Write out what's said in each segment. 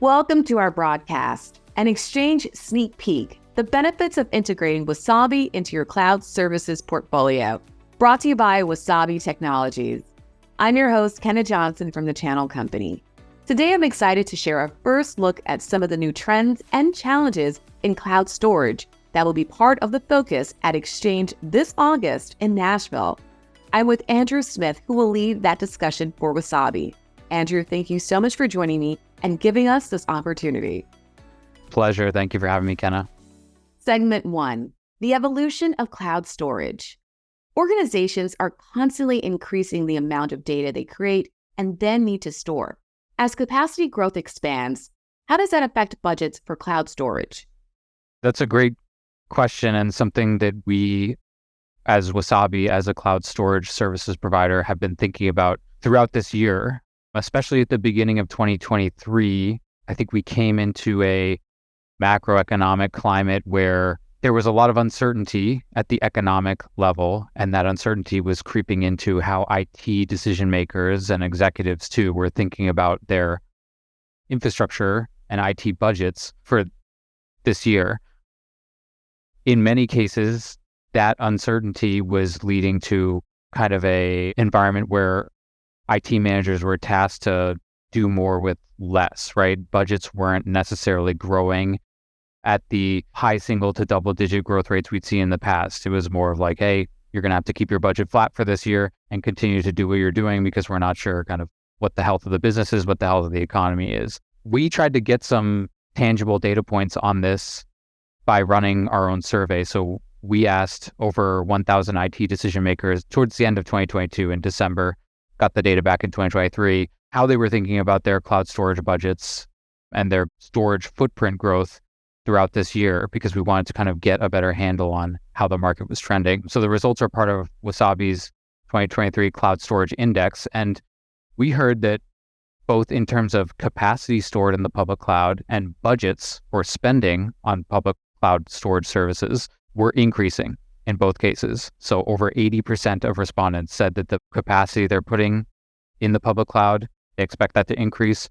Welcome to our broadcast, an XChange sneak peek, the benefits of integrating Wasabi into your cloud services portfolio. Brought to you by Wasabi Technologies. I'm your host, Kenna Johnson from the Channel Company. Today, I'm excited to share a first look at some of the new trends and challenges in cloud storage that will be part of the focus at XChange this August in Nashville. I'm with Andrew Smith, who will lead that discussion for Wasabi. Andrew, thank you so much for joining me and giving us this opportunity. Pleasure. Thank you for having me, Kenna. Segment 1, the evolution of cloud storage. Organizations are constantly increasing the amount of data they create and then need to store. As capacity growth expands, how does that affect budgets for cloud storage? That's a great question and something that we, as Wasabi, as a cloud storage services provider, have been thinking about throughout this year. Especially at the beginning of 2023, I think we came into a macroeconomic climate where there was a lot of uncertainty at the economic level, and that uncertainty was creeping into how IT decision makers and executives too were thinking about their infrastructure and IT budgets for this year. In many cases, that uncertainty was leading to kind of a environment where IT managers were tasked to do more with less, right? Budgets weren't necessarily growing at the high single to double digit growth rates we'd seen in the past. It was more of like, hey, you're going to have to keep your budget flat for this year and continue to do what you're doing because we're not sure kind of what the health of the business is, what the health of the economy is. We tried to get some tangible data points on this by running our own survey. So we asked over 1,000 IT decision makers towards the end of 2022 in December, got the data back in 2023, how they were thinking about their cloud storage budgets and their storage footprint growth throughout this year, because we wanted to kind of get a better handle on how the market was trending. So the results are part of Wasabi's 2023 Cloud Storage Index. And we heard that both in terms of capacity stored in the public cloud and budgets or spending on public cloud storage services were increasing in both cases. So over 80% of respondents said that the capacity they're putting in the public cloud, they expect that to increase,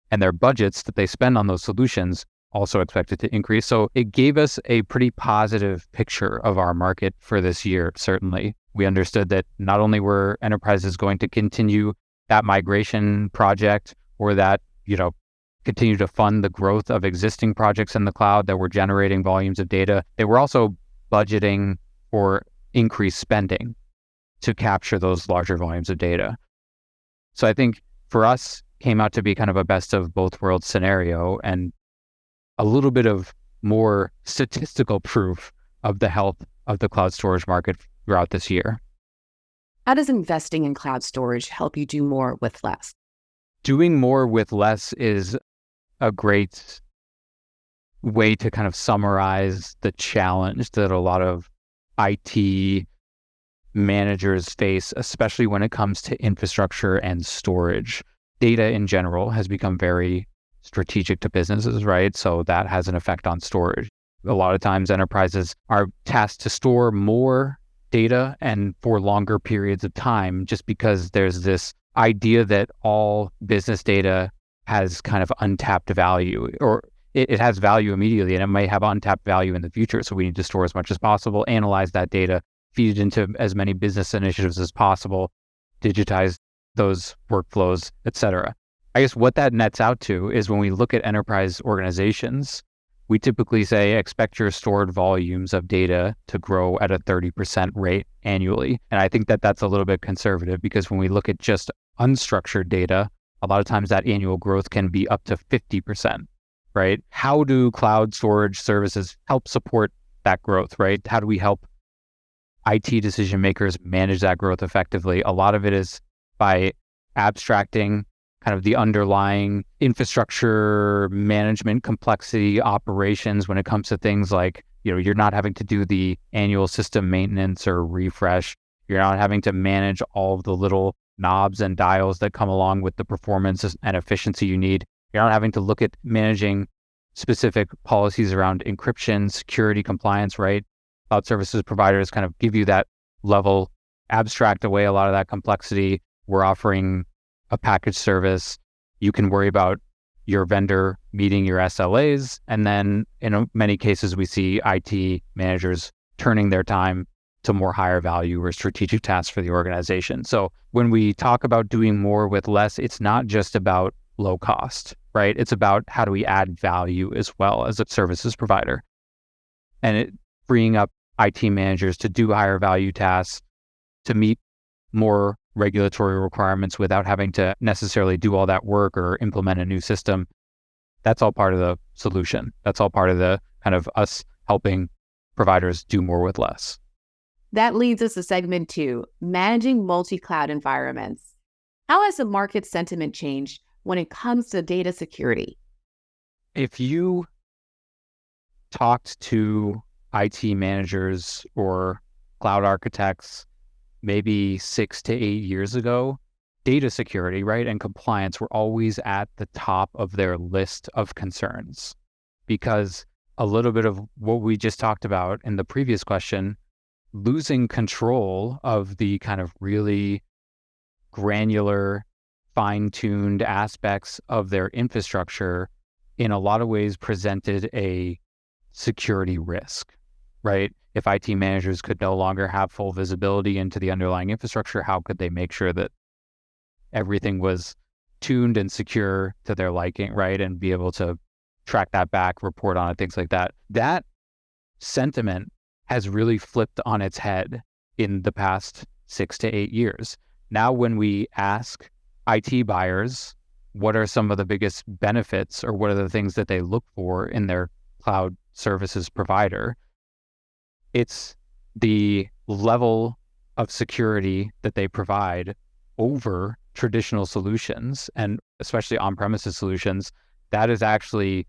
and their budgets that they spend on those solutions also expected to increase. So it gave us a pretty positive picture of our market for this year, certainly. We understood that not only were enterprises going to continue that migration project or that, continue to fund the growth of existing projects in the cloud that were generating volumes of data, they were also budgeting for increased spending to capture those larger volumes of data. So I think for us, came out to be kind of a best of both worlds scenario and a little bit of more statistical proof of the health of the cloud storage market throughout this year. How does investing in cloud storage help you do more with less? Doing more with less is a great way to kind of summarize the challenge that a lot of IT managers face, especially when it comes to infrastructure and storage. Data in general has become very strategic to businesses, right? So that has an effect on storage. A lot of times enterprises are tasked to store more data and for longer periods of time, just because there's this idea that all business data has kind of untapped value, or it has value immediately and it might have untapped value in the future. So we need to store as much as possible, analyze that data, feed it into as many business initiatives as possible, digitize those workflows, et cetera. I guess what that nets out to is when we look at enterprise organizations, we typically say expect your stored volumes of data to grow at a 30% rate annually. And I think that that's a little bit conservative, because when we look at just unstructured data, a lot of times that annual growth can be up to 50%, right? How do cloud storage services help support that growth, right? How do we help IT decision makers manage that growth effectively? A lot of it is by abstracting kind of the underlying infrastructure management complexity operations when it comes to things like, you're not having to do the annual system maintenance or refresh. You're not having to manage all of the little knobs and dials that come along with the performance and efficiency you need. You're not having to look at managing specific policies around encryption, security, compliance, right? Cloud services providers kind of give you that level, abstract away a lot of that complexity. We're offering a package service. You can worry about your vendor meeting your SLAs. And then in many cases, we see IT managers turning their time to more higher value or strategic tasks for the organization. So when we talk about doing more with less, it's not just about low cost, right? It's about how do we add value as well as a services provider. And it freeing up IT managers to do higher value tasks, to meet more regulatory requirements without having to necessarily do all that work or implement a new system. That's all part of the solution. That's all part of the kind of us helping providers do more with less. That leads us to segment 2, managing multi-cloud environments. How has the market sentiment changed when it comes to data security? If you talked to IT managers or cloud architects maybe 6 to 8 years ago, data security, right, and compliance were always at the top of their list of concerns, because a little bit of what we just talked about in the previous question, losing control of the kind of really granular, fine-tuned aspects of their infrastructure in a lot of ways presented a security risk, right? If IT managers could no longer have full visibility into the underlying infrastructure, how could they make sure that everything was tuned and secure to their liking, right? And be able to track that back, report on it, things like that. That sentiment has really flipped on its head in the past 6 to 8 years. Now, when we ask IT buyers, what are some of the biggest benefits or what are the things that they look for in their cloud services provider? It's the level of security that they provide over traditional solutions, and especially on-premises solutions. That is actually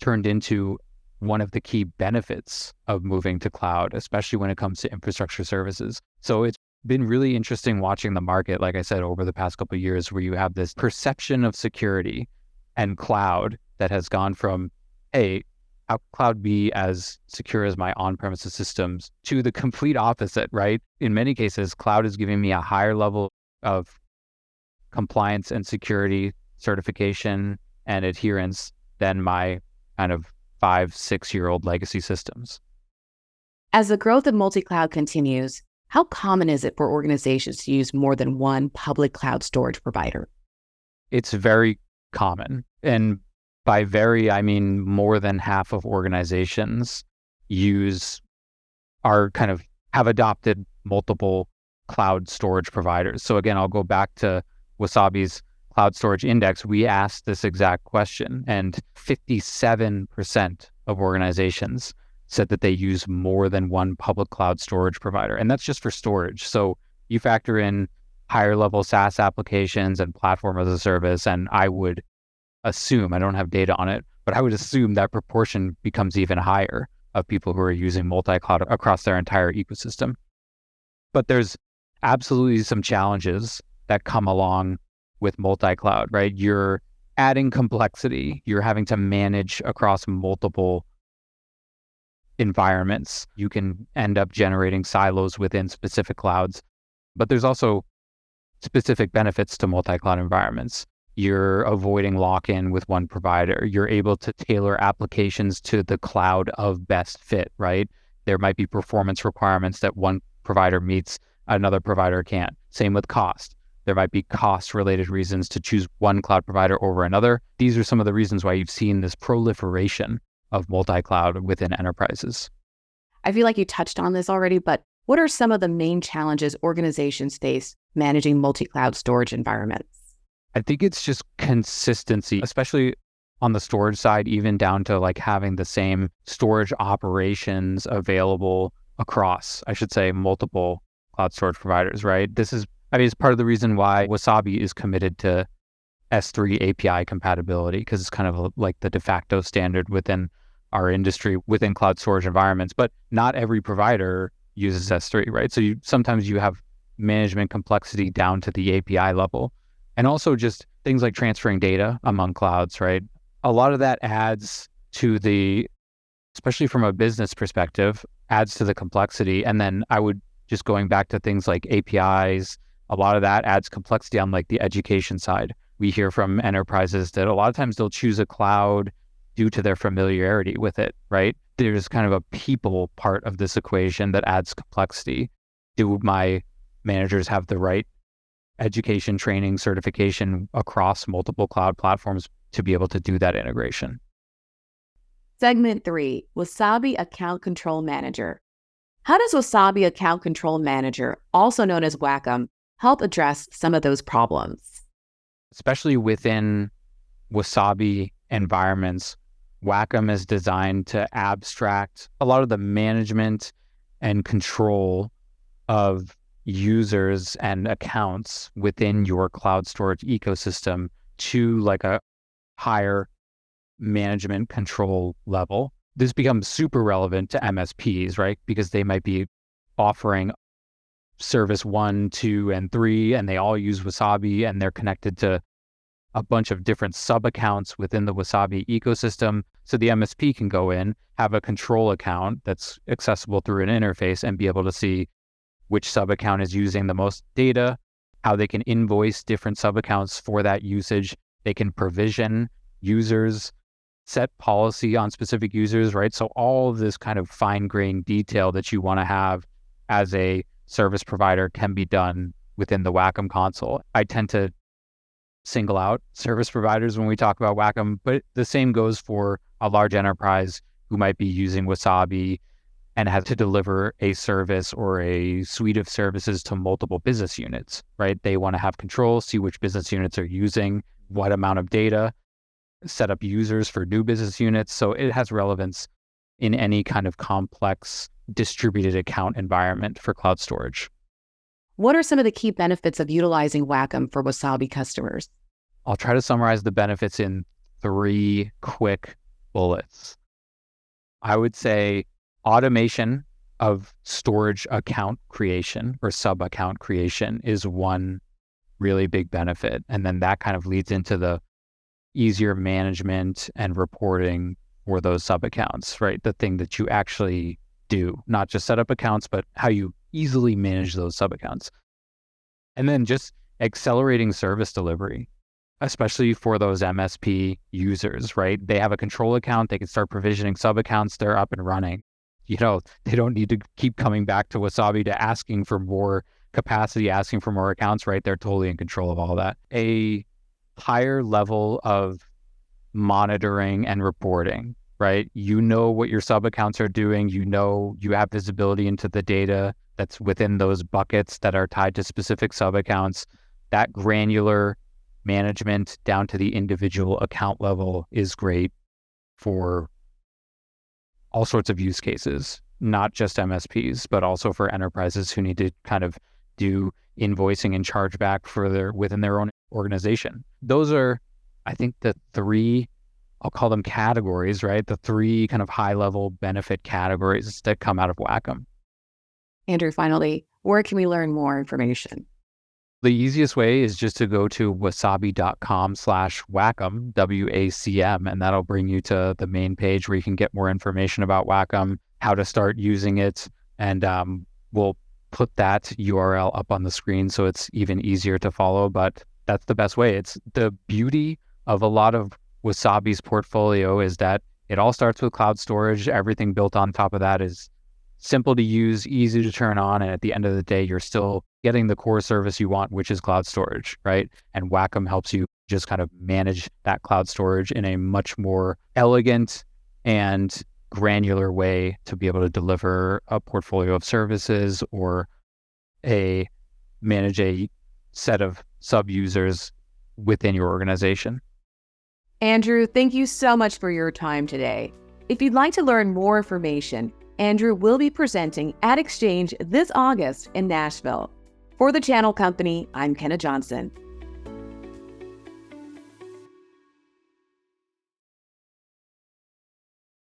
turned into one of the key benefits of moving to cloud, especially when it comes to infrastructure services. So it's been really interesting watching the market, like I said, over the past couple of years, where you have this perception of security and cloud that has gone from, hey, how can cloud be as secure as my on-premises systems, to the complete opposite, right? In many cases, cloud is giving me a higher level of compliance and security certification and adherence than my kind of 5-6-year-old legacy systems. As the growth of multi-cloud continues, how common is it for organizations to use more than one public cloud storage provider? It's very common. And by very, I mean more than half of organizations have adopted multiple cloud storage providers. So again, I'll go back to Wasabi's Cloud Storage Index. We asked this exact question, and 57% of organizations said that they use more than one public cloud storage provider. And that's just for storage. So you factor in higher level SaaS applications and platform as a service, and I would assume, I don't have data on it, but I would assume that proportion becomes even higher of people who are using multi-cloud across their entire ecosystem. But there's absolutely some challenges that come along with multi-cloud, right? You're adding complexity. You're having to manage across multiple environments. You can end up generating silos within specific clouds, but there's also specific benefits to multi-cloud environments. You're avoiding lock-in with one provider. You're able to tailor applications to the cloud of best fit, right? There might be performance requirements that one provider meets, another provider can't. Same with cost. There might be cost-related reasons to choose one cloud provider over another. These are some of the reasons why you've seen this proliferation of multi-cloud within enterprises. I feel like you touched on this already, but what are some of the main challenges organizations face managing multi-cloud storage environments? I think it's just consistency, especially on the storage side, even down to like having the same storage operations available across, I should say, multiple cloud storage providers, right? It's part of the reason why Wasabi is committed to S3 API compatibility, because it's kind of like the de facto standard within our industry, within cloud storage environments. But not every provider uses S3, right? So sometimes you have management complexity down to the API level. And also just things like transferring data among clouds, right? A lot of that adds to especially from a business perspective, adds to the complexity. And then going back to things like APIs, a lot of that adds complexity on like the education side, we hear from enterprises that a lot of times they'll choose a cloud due to their familiarity with it, right? There's kind of a people part of this equation that adds complexity. Do my managers have the right education, training, certification across multiple cloud platforms to be able to do that integration? Segment 3, Wasabi Account Control Manager. How does Wasabi Account Control Manager, also known as Wacom, help address some of those problems? Especially within Wasabi environments, Wacom is designed to abstract a lot of the management and control of users and accounts within your cloud storage ecosystem to like a higher management control level. This becomes super relevant to MSPs, right? Because they might be offering service 1, 2, and 3, and they all use Wasabi, and they're connected to a bunch of different sub-accounts within the Wasabi ecosystem. So the MSP can go in, have a control account that's accessible through an interface, and be able to see which sub-account is using the most data, how they can invoice different sub-accounts for that usage. They can provision users, set policy on specific users, right? So all of this kind of fine-grained detail that you want to have as a service provider can be done within the Wacom console. I tend to single out service providers when we talk about Wacom, but the same goes for a large enterprise who might be using Wasabi and have to deliver a service or a suite of services to multiple business units, right? They want to have control, see which business units are using what amount of data, set up users for new business units. So it has relevance in any kind of complex distributed account environment for cloud storage. What are some of the key benefits of utilizing Wacom for Wasabi customers? I'll try to summarize the benefits in 3 quick bullets. I would say automation of storage account creation or sub-account creation is one really big benefit. And then that kind of leads into the easier management and reporting for those sub-accounts, right? The thing that you actually do, not just set up accounts, but how you easily manage those sub-accounts. And then just accelerating service delivery, especially for those MSP users, right? They have a control account, they can start provisioning sub-accounts, they're up and running. You know, they don't need to keep coming back to Wasabi to asking for more capacity, asking for more accounts, right? They're totally in control of all that. A higher level of monitoring and reporting, right? You know what your sub-accounts are doing. You know, you have visibility into the data that's within those buckets that are tied to specific sub-accounts. That granular management down to the individual account level is great for all sorts of use cases, not just MSPs, but also for enterprises who need to kind of do invoicing and chargeback for within their own organization. Those are, I think, the 3, I'll call them categories, right? The 3 kind of high-level benefit categories that come out of Wacom. Andrew, finally, where can we learn more information? The easiest way is just to go to wasabi.com/Wacom, WACM, and that'll bring you to the main page where you can get more information about Wacom, how to start using it, and we'll put that URL up on the screen so it's even easier to follow, but that's the best way. It's the beauty of a lot of Wasabi's portfolio is that it all starts with cloud storage. Everything built on top of that is simple to use, easy to turn on, and at the end of the day, you're still getting the core service you want, which is cloud storage, right? And Wacom helps you just kind of manage that cloud storage in a much more elegant and granular way to be able to deliver a portfolio of services or manage a set of sub-users within your organization. Andrew, thank you so much for your time today. If you'd like to learn more information, Andrew will be presenting at XChange this August in Nashville. For the Channel Company, I'm Kenna Johnson.